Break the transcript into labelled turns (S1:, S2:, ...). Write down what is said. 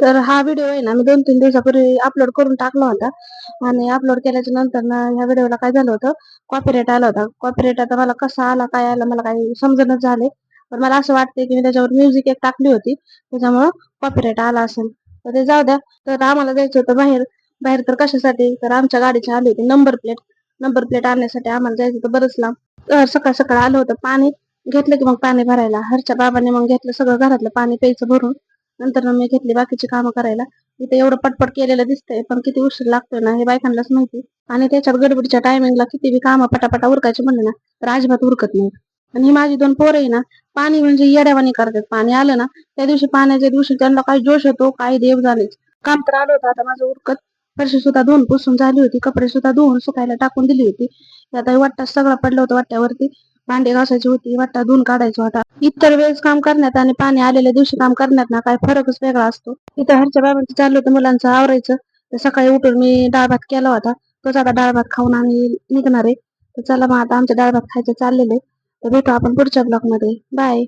S1: तर हा व्हिडिओ आहे ना, मी 2-3 दिवसापूर्वी अपलोड करून टाकला होता आणि अपलोड केल्याच्या नंतर ना ह्या व्हिडिओला काय झालं होतं, कॉपीराईट आला होता. कॉपीराईट आता मला कसा आला, काय आला मला काही समजेनाच झालंय. पण मला असं वाटतंय की मी त्याच्यावर म्युझिक एक टाकली होती, त्याच्यामुळं कॉपीराईट आला असेल. तर ते जाऊ द्या. तर आम्हाला जायचं होतं बाहेर. बाहेर तर कशासाठी? तर आमच्या गाडीची आली होती नंबर प्लेट. नंबर प्लेट आणण्यासाठी आम्हाला जायचं होतं बरंच लांब. तर सकाळ-सकाळ आलं होतं पाणी. घेतलं की मग पाणी भरायला. हरच्या बाबांनी मग घेतलं सगळं घरातलं पाणी प्यायचं भरून. नंतर मी घेतली बाकीची कामं करायला. इथे एवढं पटपट केलेलं दिसतंय, पण किती उशीर लागतोय ना हे बायकांनाच माहिती. आणि त्याच्यात गडबडीच्या टायमिंगला किती बी कामं पटापटा उरकायची म्हणलं ना, तर अजिबात उरकत नाही. आणि ही माझी 2 पोरं आहे ना, पाणी म्हणजे येड्यावानी करतात. पाणी आलं ना, त्या दिवशी पाण्याच्या दिवशी त्यांना काय जोश येतो, काय देव जाणेच. काम तर आलं होतं आता माझं उरकत. फरशी सुद्धा धुवून पुसून झाली होती. कपडे सुद्धा धुवून सुकायला टाकून दिली होती. आता वाट्टा सगळा पडला होता वाट्यावरती. भांडी घासायची होती, वाट्टा धुवून काढायचा होता. इतर वेळेस काम करण्यात आणि पाणी आलेल्या दिवशी काम करण्यात ना काय फरकच वेगळा असतो. इथं हरच्या बाबांचं चाललं होतं मुलांचं आवरायचं. तर सकाळी उठून मी डाळ भात केला होता. तोच आता डाळ भात खाऊन आम्ही निघणार आहे. तर चला मग आता आमच्या डाळ भात खायचं चाललेलं आहे. तर भेटू आपण पुढच्या ब्लॉगमध्ये. बाय.